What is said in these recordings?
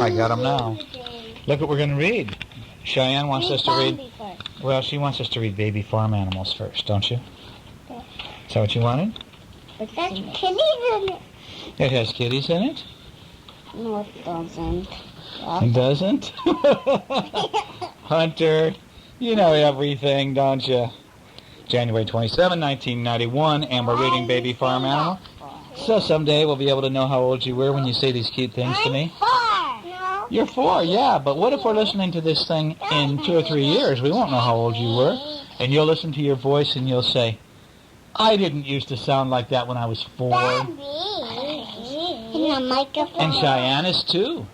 I got them now. Look what we're going to read. Cheyenne wants us to read... Well, she wants us to read baby farm animals first, don't you? Is that what you wanted? It has kitties in it. It has kitties in it? No, it doesn't. It doesn't? Hunter, you know everything, don't you? January 27, 1991, and we're reading Baby Farm Animal. So someday we'll be able to know how old you were when you say these cute things to me. I'm 4. No. You're 4, yeah, but what if we're listening to this thing in 2 or 3 years? We won't know how old you were. And you'll listen to your voice and you'll say, I didn't used to sound like that when I was 4. Bambi. In the microphone. And Cheyenne is 2.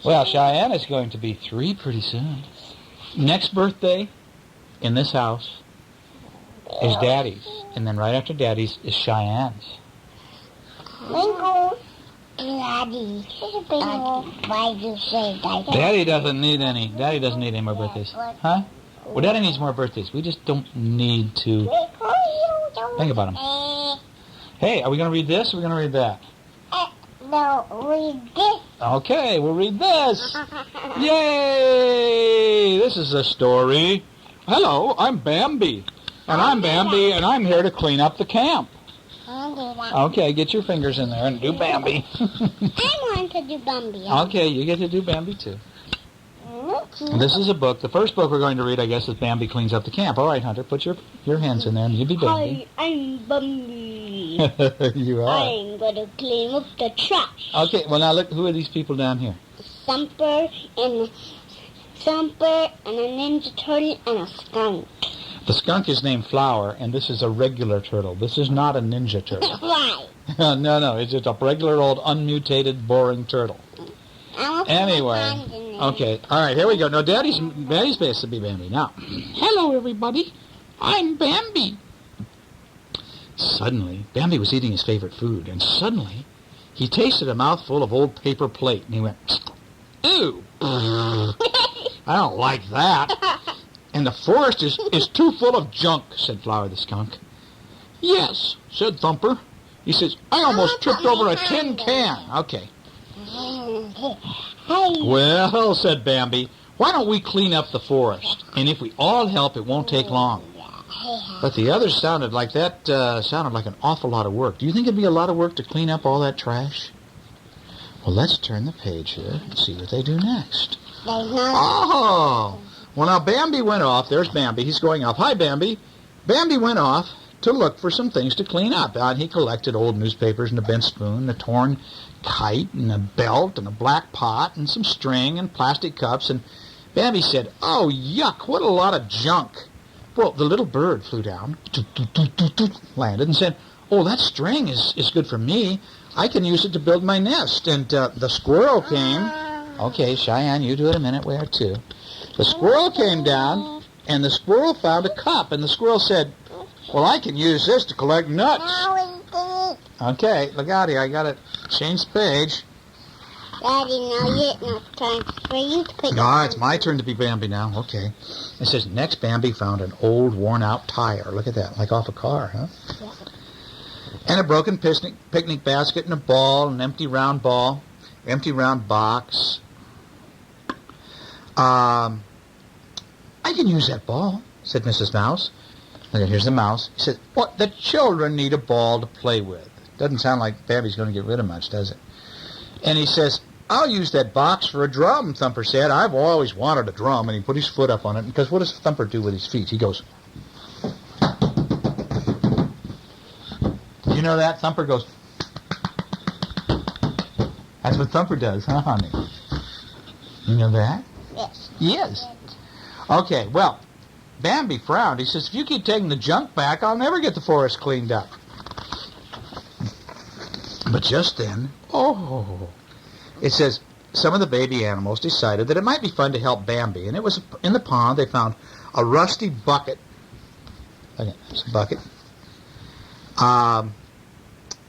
Well, Cheyenne is going to be 3 pretty soon. Next birthday in this house is Daddy's. And then right after Daddy's is Cheyenne's. Bingo. Daddy. Why do you say that? Daddy doesn't need any. Daddy doesn't need any more birthdays. Huh? Well, Daddy needs more birthdays. We just don't need to think about them. Hey, are we going to read this or are we going to read that? No, read this. Okay, we'll read this. Yay! This is a story. Hello, I'm Bambi. And I'm Bambi, and I'm here to clean up the camp. Okay, get your fingers in there and do Bambi. I want to do Bambi. Okay, you get to do Bambi too. This is a book. The first book we're going to read, I guess, is Bambi Cleans Up the Camp. All right, Hunter, put your hands in there and you be Bambi. Hi, I'm Bambi. You are. I'm going to clean up the trash. Okay, well now look, who are these people down here? Thumper and a Ninja Turtle and a skunk. The skunk is named Flower, and this is a regular turtle. This is not a ninja turtle. Why? No, it's just a regular old unmutated, boring turtle. Anyway, okay, all right, here we go. No, Daddy's supposed to be Bambi. Now, hello, everybody. I'm Bambi. Suddenly, Bambi was eating his favorite food, and suddenly, he tasted a mouthful of old paper plate, and he went, ew, I don't like that. And the forest is too full of junk, said Flower the skunk. Yes, said Thumper. He says, I almost tripped over a tin can. Okay. Well, said Bambi, why don't we clean up the forest? And if we all help, it won't take long. But the others sounded like an awful lot of work. Do you think it'd be a lot of work to clean up all that trash? Well, let's turn the page here and see what they do next. Oh! Well, now Bambi went off. There's Bambi. He's going off. Hi, Bambi. Bambi went off to look for some things to clean up. And he collected old newspapers and a bent spoon, a torn kite and a belt and a black pot and some string and plastic cups. And Bambi said, oh, yuck, what a lot of junk. Well, the little bird flew down, landed and said, oh, that string is good for me. I can use it to build my nest. And the squirrel came. Okay, Cheyenne, you do it a minute. Where to? The squirrel came down, and the squirrel found a cup, and the squirrel said, well, I can use this to collect nuts. Okay, look out here. I got to change the page. Daddy, now it's time for you to pick. No, it's my turn to be Bambi now. Okay. It says, next Bambi found an old, worn-out tire. Look at that, like off a car, huh? Yeah. And a broken picnic basket and a ball, an empty round box. I can use that ball, said Mrs. Mouse. And here's the mouse. He said, what? The children need a ball to play with. Doesn't sound like Bambi's going to get rid of much, does it? And he says, I'll use that box for a drum, Thumper said. I've always wanted a drum. And he put his foot up on it. Because what does Thumper do with his feet? He goes... You know that? Thumper goes... That's what Thumper does, huh, honey? You know that? Yes. Yes. Okay, well, Bambi frowned. He says, if you keep taking the junk back, I'll never get the forest cleaned up. But just then, it says, some of the baby animals decided that it might be fun to help Bambi. And it was in the pond, they found a rusty bucket. Okay, it's a bucket.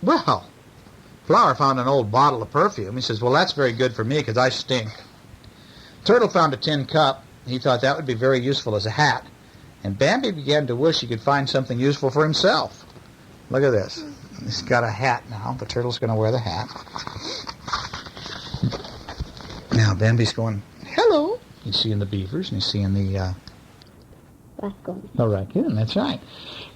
Well, Flower found an old bottle of perfume. He says, well, that's very good for me because I stink. Turtle found a tin cup. He thought that would be very useful as a hat. And Bambi began to wish he could find something useful for himself. Look at this. He's got a hat now. The turtle's going to wear the hat. Now Bambi's going, hello. He's seeing the beavers and he's seeing the raccoon, that's right.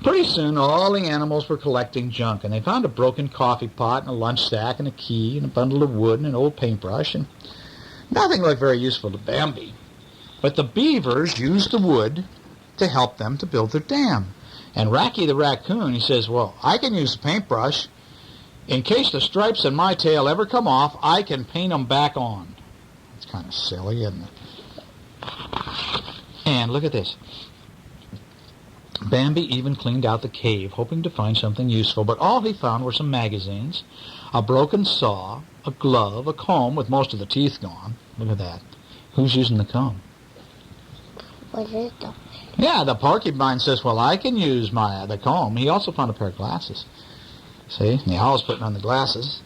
Pretty soon all the animals were collecting junk, and they found a broken coffee pot and a lunch sack and a key and a bundle of wood and an old paintbrush, and nothing looked very useful to Bambi. But the beavers used the wood to help them to build their dam. And Racky the raccoon, he says, well, I can use the paintbrush. In case the stripes in my tail ever come off, I can paint them back on. It's kind of silly, isn't it? And look at this. Bambi even cleaned out the cave, hoping to find something useful, but all he found were some magazines, a broken saw, a glove, a comb with most of the teeth gone. Look at that. Who's using the comb? What is it? Yeah, the porcupine says, well, I can use the comb. He also found a pair of glasses. See, and the owl's putting on the glasses.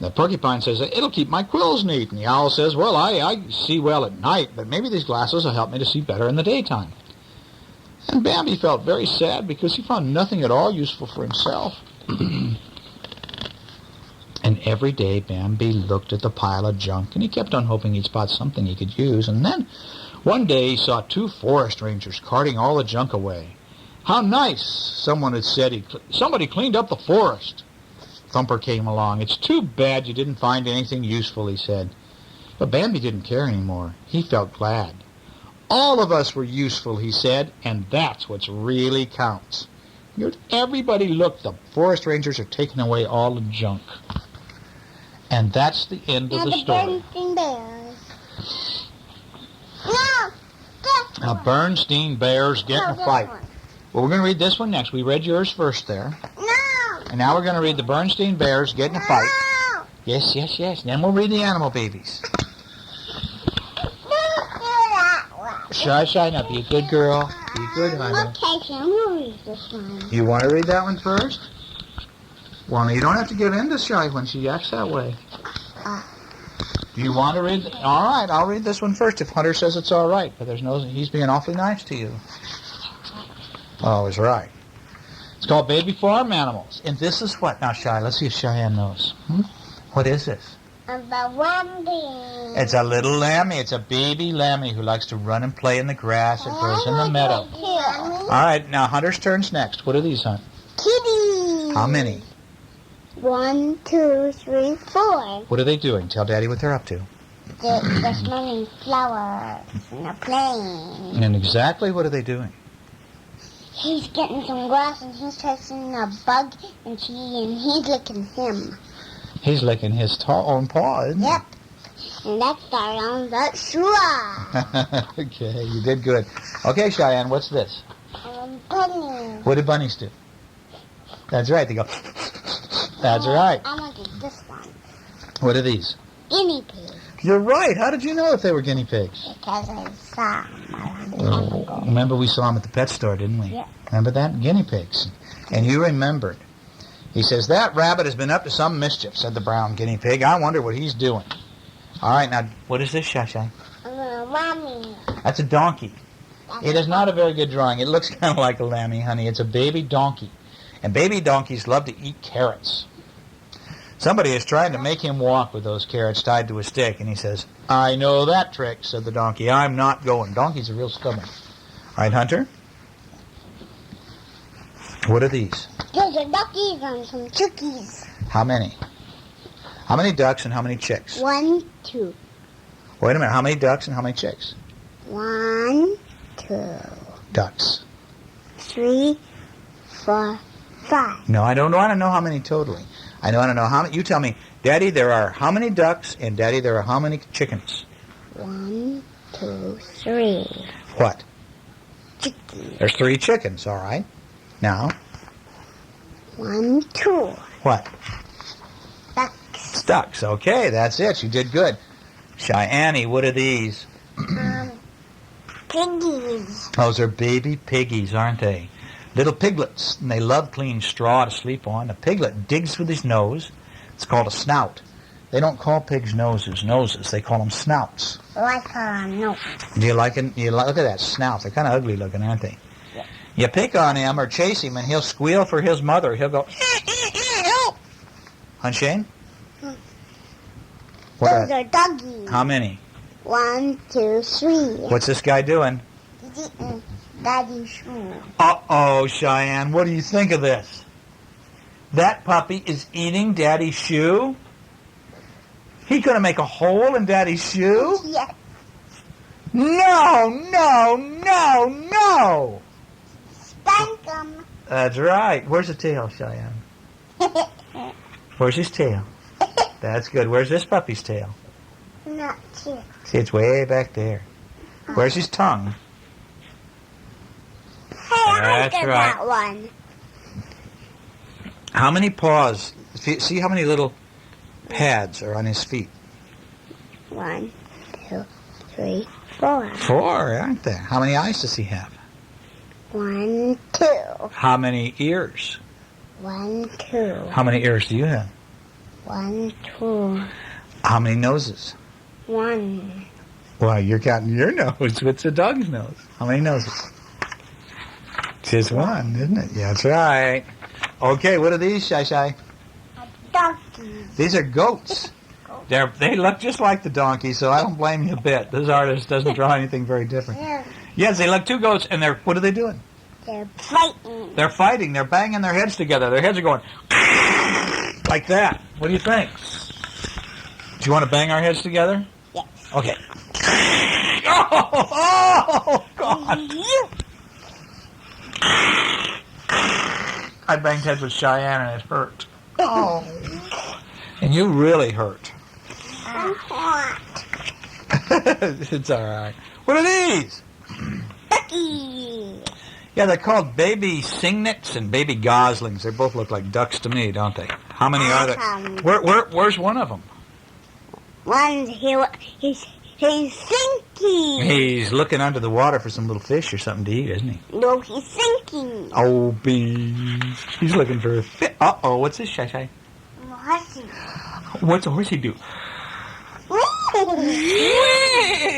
The porcupine says, it'll keep my quills neat. And the owl says, well, I see well at night, but maybe these glasses will help me to see better in the daytime. And Bambi felt very sad because he found nothing at all useful for himself. And every day Bambi looked at the pile of junk, and he kept on hoping he'd spot something he could use. And then one day he saw 2 forest rangers carting all the junk away. How nice, someone had said. Somebody cleaned up the forest. Thumper came along. It's too bad you didn't find anything useful, he said. But Bambi didn't care anymore. He felt glad. All of us were useful, he said, and that's what really counts. Everybody look, the forest rangers are taking away all the junk. And that's the end of the story. Berenstain Bears. No! Now, Berenstain Bears get in a fight. Well, we're going to read this one next. We read yours first there. No! And now we're going to read the Berenstain Bears get in a fight. No! Yes, yes, yes. And then we'll read the animal babies. Shy, now be a good girl. Be good, honey. Okay, so I'm going to read this one. You want to read that one first? Well, you don't have to get into Shy when she acts that way. Do you want to read? All right, I'll read this one first if Hunter says it's all right. But he's being awfully nice to you. Oh, he's right. It's called Baby Farm Animals. And this is what? Now, Shy, let's see if Cheyenne knows. What is this? The Bambi. It's a little lammy. It's a baby lammy who likes to run and play in the grass that grows in the meadow. All right, now Hunter's turn's next. What are these, Hunt? Kitties. How many? 1, 2, 3, 4. What are they doing? Tell Daddy what they're up to. They're smelling flowers and they're playing. And exactly what are they doing? He's getting some grass and he's chasing a bug and he's licking him. He's licking his own paw, isn't he? Yep. And that's around that shua. Okay, you did good. Okay, Cheyenne, what's this? Bunny. What do bunnies do? That's right, they go. That's right. I wanted this one. What are these? Guinea pig. You're right. How did you know if they were guinea pigs? Because I saw them a long time ago. Remember we saw them at the pet store, didn't we? Yeah. Remember that? Guinea pigs. And you remembered. He says, that rabbit has been up to some mischief, said the brown guinea pig. I wonder what he's doing. All right, now, what is this, Shai? Mommy. That's a donkey. It is not a very good drawing. It looks kind of like a lammy, honey. It's a baby donkey. And baby donkeys love to eat carrots. Somebody is trying to make him walk with those carrots tied to a stick, and he says, I know that trick, said the donkey. I'm not going. Donkeys are real stubborn. All right, Hunter? What are these? Those are duckies and some chickies. How many? How many ducks and how many chicks? 1, 2. Wait a minute. How many ducks and how many chicks? 1, 2. Ducks. 3, 4, 5. No, I don't want to know how many totally. I want to know how many. You tell me, Daddy, there are how many ducks, and Daddy, there are how many chickens? 1, 2, 3. What? Chickies. There's 3 chickens, all right. Now? 1, 2. What? Ducks. Ducks. Okay, that's it. You did good. Cheyenne, what are these? Piggies. Those are baby piggies, aren't they? Little piglets, and they love clean straw to sleep on. A piglet digs with his nose. It's called a snout. They don't call pigs noses. They call them snouts. Like a nose. Do you like it? Look at that snout. They're kind of ugly looking, aren't they? Yeah. You pick on him or chase him, and he'll squeal for his mother. He'll go, help! Huh, Shane? Those are doggies. How many? 1, 2, 3. What's this guy doing? He's eating Daddy's shoe. Uh-oh, Cheyenne. What do you think of this? That puppy is eating Daddy's shoe? He's going to make a hole in Daddy's shoe? Yes. No, no, no, no! Spank him. That's right. Where's the tail, Cheyenne? Where's his tail? That's good. Where's this puppy's tail? Not here. See, it's way back there. Where's his tongue? Hey, I That's did right. that one. How many paws? See how many little pads are on his feet? 1, 2, 3, 4. 4, aren't there? How many eyes does he have? 1, 2. How many ears? 1, 2. How many ears do you have? 1, 2. How many noses? 1. Well, you're counting your nose. What's a dog's nose? How many noses? Just one, isn't it? Yeah, that's right. Okay, what are these, Shy? A donkey. These are goats. They look just like the donkey, so I don't blame you a bit. This artist doesn't draw anything very different. Yes, they look two goats, and what are they doing? They're fighting. They're fighting. They're banging their heads together. Their heads are going like that. What do you think? Do you want to bang our heads together? Yes. Okay. Oh, God. I banged heads with Cheyenne, and it hurt. Oh. And you really hurt. I'm hot. It's all right. What are these? Ducky. Yeah, they're called baby cingnets and baby goslings. They both look like ducks to me, don't they? How many are there? Where's one of them? One's here. He's sinking. He's looking under the water for some little fish or something to eat, isn't he? No, he's sinking. Oh, bees. He's looking for a fish. Uh-oh, what's this, Shy? Horsey. What's a horsey do?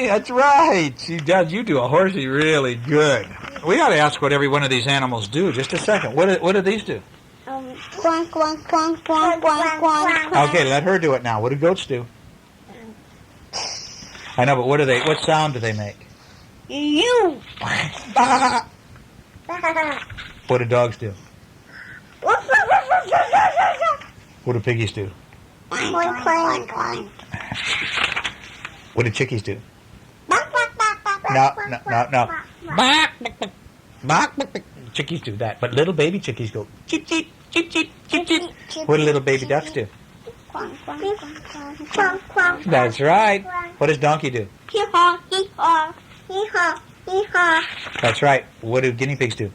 That's right. She does. You do a horsey really good. We ought to ask what every one of these animals do. Just a second. What do these do? Quank, quank, quank, quank, quank, quank. Okay, let her do it now. What do goats do? I know, but what sound do they make? You. What do dogs do? What do piggies do? Quank, quank, quank. What do chickies do? No. Chickies do that, but little baby chickies go cheep, cheep, cheep, cheep, cheep, cheep. What do little baby ducks do? Quank, quank, quank, quank, quank. That's right. What does donkey do? Hee-haw, hee-haw, hee-haw, hee-haw. That's right. What do guinea pigs do?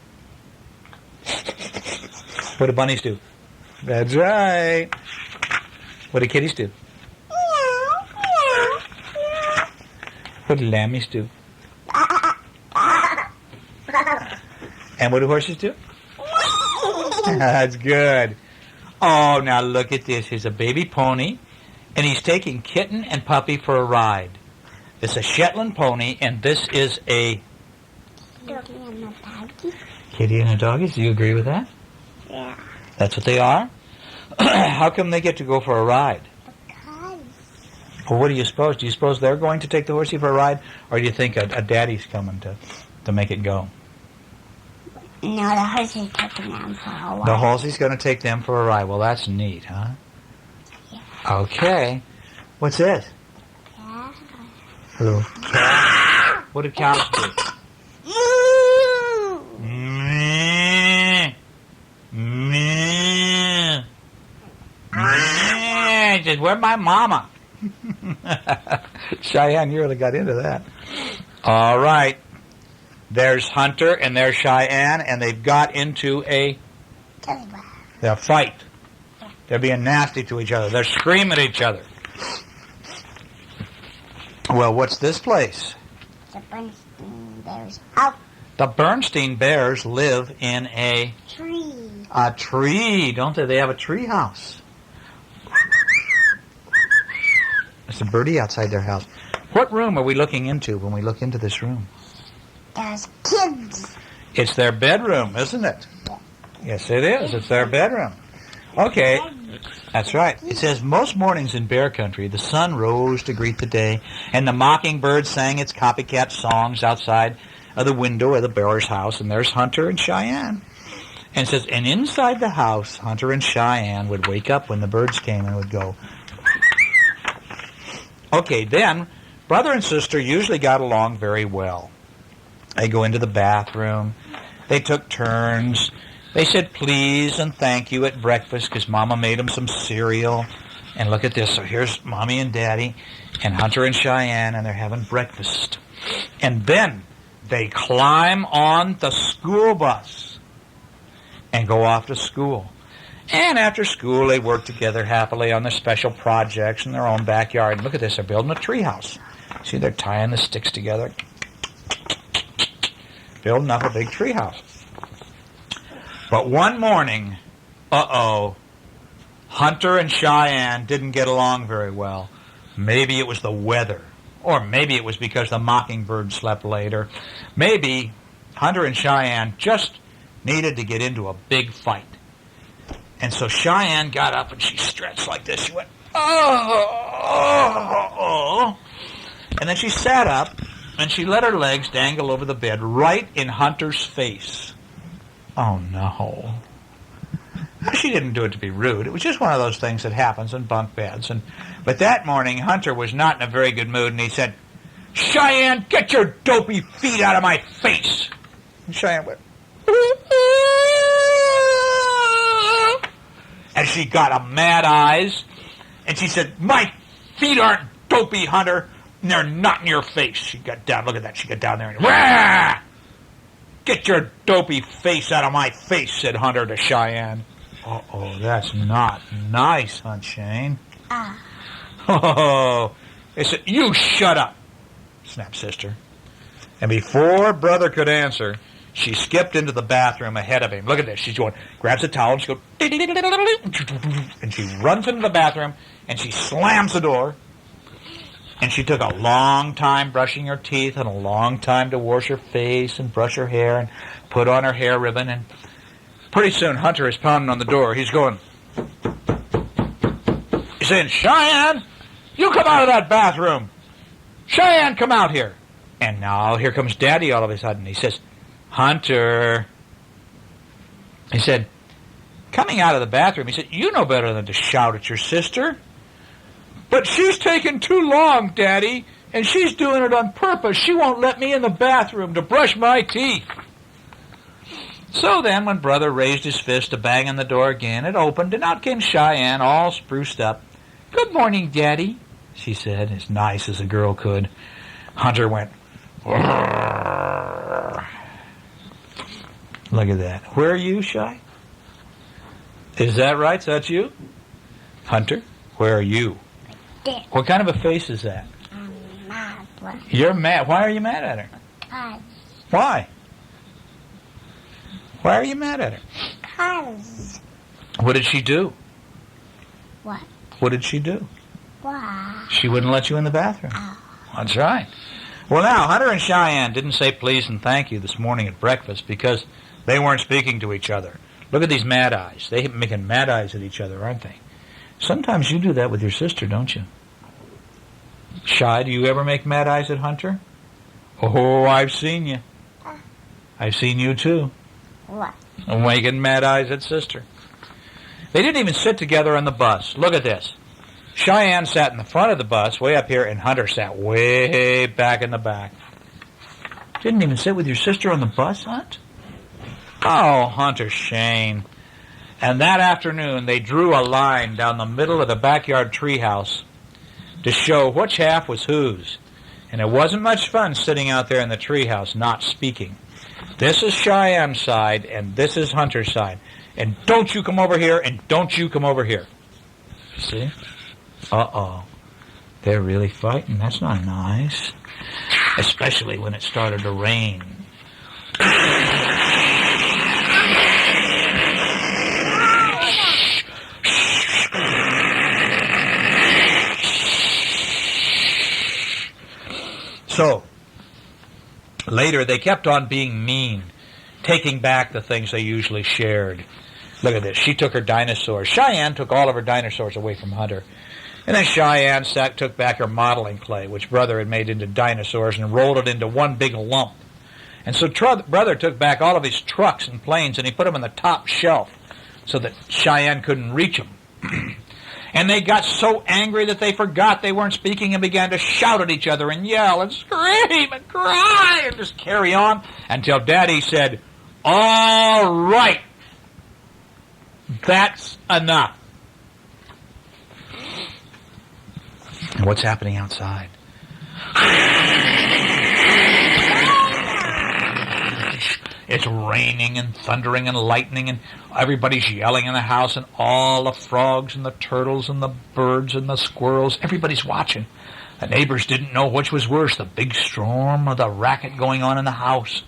What do bunnies do? That's right. What do kitties do? Meow, meow, meow. What do lammies do? And what do horses do? That's good. Oh, now look at this. Here's a baby pony, and he's taking Kitten and Puppy for a ride. It's a Shetland pony, and this is a kitty and a doggy. Do you agree with that? Yeah. That's what they are? How come they get to go for a ride? Because. Well, what do you suppose? Do you suppose they're going to take the horsey for a ride, or do you think a daddy's coming to make it go? No, the horse is taking them for a while. The horsey's going to take them for a ride. Well, that's neat, huh? Yeah. Okay. What's this? Yeah. Hello. What do cows do? Meh. Meh. Meh. Just where's my mama? Cheyenne, you really got into that. All right. There's Hunter and there's Cheyenne, and they've got into a fight. They're being nasty to each other. They're screaming at each other. Well, what's this place? The Berenstain Bears out. The Berenstain Bears live in a tree, don't they? They have a tree house. There's a birdie outside their house. What room are we looking into when we look into this room? There's kids. It's their bedroom, isn't it? Yes, it is. It's their bedroom. Okay, that's right. It says, most mornings in bear country, the sun rose to greet the day, and the mockingbird sang its copycat songs outside of the window of the bear's house, and there's Hunter and Cheyenne. And it says, and inside the house, Hunter and Cheyenne would wake up when the birds came and would go. Okay, then, brother and sister usually got along very well. They go into the bathroom. They took turns. They said please and thank you at breakfast because Mama made them some cereal. And look at this. So here's Mommy and Daddy and Hunter and Cheyenne, and they're having breakfast. And then they climb on the school bus and go off to school. And after school, they work together happily on their special projects in their own backyard. Look at this. They're building a treehouse. See, they're tying the sticks together. Building up a big treehouse. But one morning, Hunter and Cheyenne didn't get along very well. Maybe it was the weather. Or maybe it was because the mockingbird slept later. Maybe Hunter and Cheyenne just needed to get into a big fight. And so Cheyenne got up and she stretched like this. She went, oh. And then she sat up and she let her legs dangle over the bed right in Hunter's face. Oh, no. She didn't do it to be rude. It was just one of those things that happens in bunk beds. But that morning, Hunter was not in a very good mood, and he said, Cheyenne, get your dopey feet out of my face. And Cheyenne went, and she got a mad eyes, and she said, my feet aren't dopey, Hunter, and they're not in your face. She got down, look at that, she got down there and, Wah! Get your dopey face out of my face, said Hunter to Cheyenne. Uh-oh, that's not nice, Shane. Oh, they said, you shut up, snapped Sister. And before Brother could answer, she skipped into the bathroom ahead of him. Look at this. She's going, grabs a towel, and she goes, and she runs into the bathroom, and she slams the door. And she took a long time brushing her teeth and a long time to wash her face and brush her hair and put on her hair ribbon. And pretty soon, Hunter is pounding on the door. He's going, he's saying, Cheyenne, you come out of that bathroom. Cheyenne, come out here. And now here comes Daddy all of a sudden. He says, Hunter. He said, coming out of the bathroom, he said, you know better than to shout at your sister. But she's taking too long, Daddy, and she's doing it on purpose. She won't let me in the bathroom to brush my teeth. So then, when Brother raised his fist to bang on the door again, it opened, and out came Cheyenne, all spruced up. Good morning, Daddy, she said, as nice as a girl could. Hunter went, Rrr. Look at that. Where are you, Shy? Is that right? Is that you? Hunter, where are you? What kind of a face is that? I'm mad. You're mad. Why are you mad at her? Because. Why? Why are you mad at her? Because. What did she do? What? What did she do? What? She wouldn't let you in the bathroom. Oh. That's right. Well, now, Hunter and Cheyenne didn't say please and thank you this morning at breakfast because they weren't speaking to each other. Look at these mad eyes. They're making mad eyes at each other, aren't they? Sometimes you do that with your sister, don't you? Shy, do you ever make mad eyes at Hunter? Oh, I've seen you. I've seen you, too. What? Making mad eyes at Sister. They didn't even sit together on the bus. Look at this. Cheyenne sat in the front of the bus, way up here, and Hunter sat way back in the back. Didn't even sit with your sister on the bus, Hunt? Oh, Hunter Shane. And that afternoon, they drew a line down the middle of the backyard treehouse to show which half was whose. And it wasn't much fun sitting out there in the treehouse not speaking. This is Cheyenne's side, and this is Hunter's side. And don't you come over here, and don't you come over here. See? Uh-oh. They're really fighting. That's not nice. Especially when it started to rain. So, later they kept on being mean, taking back the things they usually shared. Look at this. She took her dinosaurs. Cheyenne took all of her dinosaurs away from Hunter. And then Cheyenne took back her modeling clay, which Brother had made into dinosaurs, and rolled it into one big lump. And so Brother took back all of his trucks and planes, and he put them on the top shelf so that Cheyenne couldn't reach them. And they got so angry that they forgot they weren't speaking and began to shout at each other and yell and scream and cry and just carry on until Daddy said, "All right, that's enough." And what's happening outside? It's raining and thundering and lightning, and everybody's yelling in the house, and all the frogs and the turtles and the birds and the squirrels, everybody's watching. The neighbors didn't know which was worse, the big storm or the racket going on in the house.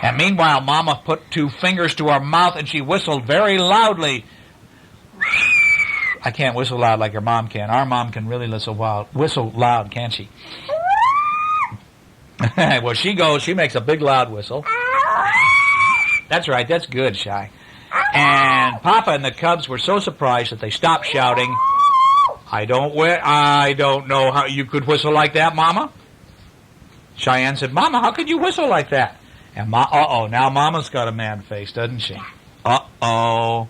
And meanwhile, Mama put 2 fingers to her mouth, and she whistled very loudly. I can't whistle loud like your mom can. Our mom can really whistle loud, can't she? Well, she makes a big loud whistle. That's right, that's good, Shy. And Papa and the Cubs were so surprised that they stopped shouting. I don't know how you could whistle like that, Mama. Cheyenne said, "Mama, how could you whistle like that?" And now Mama's got a mad face, doesn't she? Uh-oh.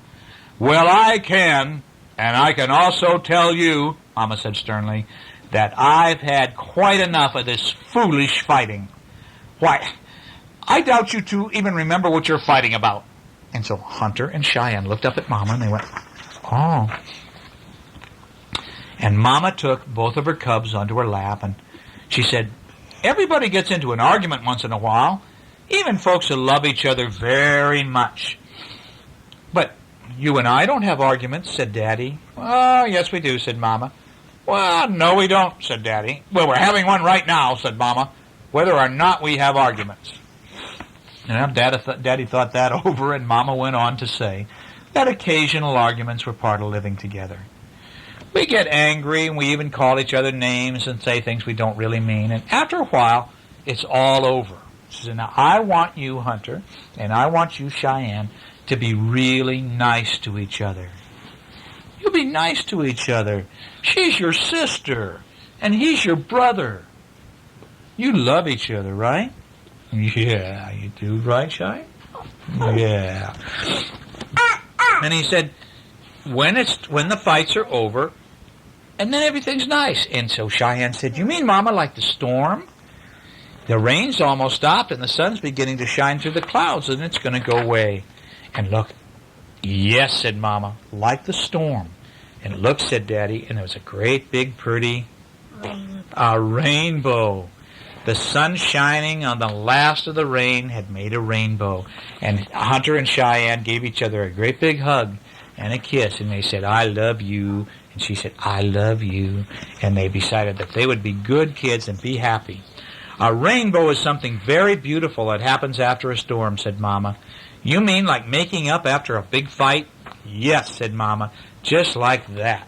"Well, I can, and I can also tell you," Mama said sternly, "that I've had quite enough of this foolish fighting. Why, I doubt you two even remember what you're fighting about." And so Hunter and Cheyenne looked up at Mama and they went, "Oh." And Mama took both of her cubs onto her lap and she said, "Everybody gets into an argument once in a while, even folks who love each other very much. But you and I don't have arguments," said Daddy. "Oh, yes we do," said Mama. "Well, no we don't," said Daddy. "Well, we're having one right now," said Mama, "whether or not we have arguments." And Daddy thought that over, and Mama went on to say that occasional arguments were part of living together. We get angry, and we even call each other names and say things we don't really mean, and after a while, it's all over. She said, "Now, I want you, Hunter, and I want you, Cheyenne, to be really nice to each other. You be nice to each other. She's your sister, and he's your brother. You love each other, right?" "Yeah, you do, right, Shy?" "Yeah." And he said, when the fights are over, and then everything's nice." And so Cheyenne said, "You mean, Mama, like the storm? The rain's almost stopped, and the sun's beginning to shine through the clouds, and it's going to go away." And look, "Yes," said Mama, "like the storm." And look, said Daddy, and there was a great big pretty rainbow. The sun shining on the last of the rain had made a rainbow. And Hunter and Cheyenne gave each other a great big hug and a kiss. And they said, "I love you." And she said, "I love you." And they decided that they would be good kids and be happy. "A rainbow is something very beautiful that happens after a storm," said Mama. "You mean like making up after a big fight?" "Yes," said Mama, "just like that."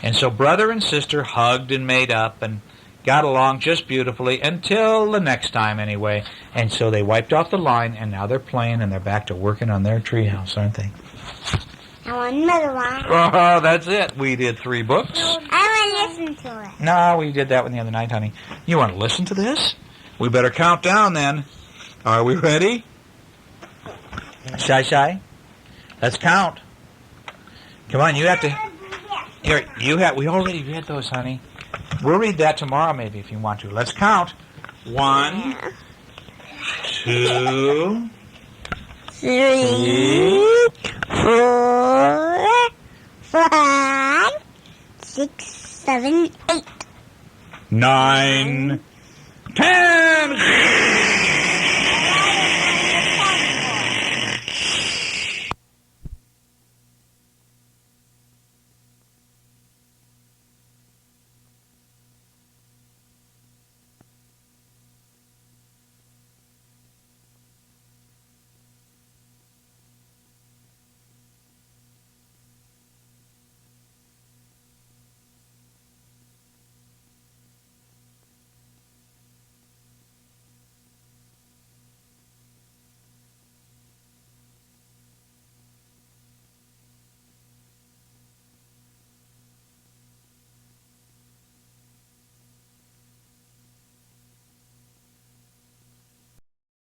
And so brother and sister hugged and made up and got along just beautifully until the next time anyway. And so they wiped off the line, and now they're playing, and they're back to working on their treehouse, aren't they? I want another one. Oh, that's it. We did 3 books. I want to listen to it. No, we did that one the other night, honey. You want to listen to this? We better count down then. Are we ready? Shy. Let's count. Come on, you have to... Here, we already read those, honey. We'll read that tomorrow maybe if you want to. Let's count. 1, 2, 3, 4, 5, 6, 7, 8. 9,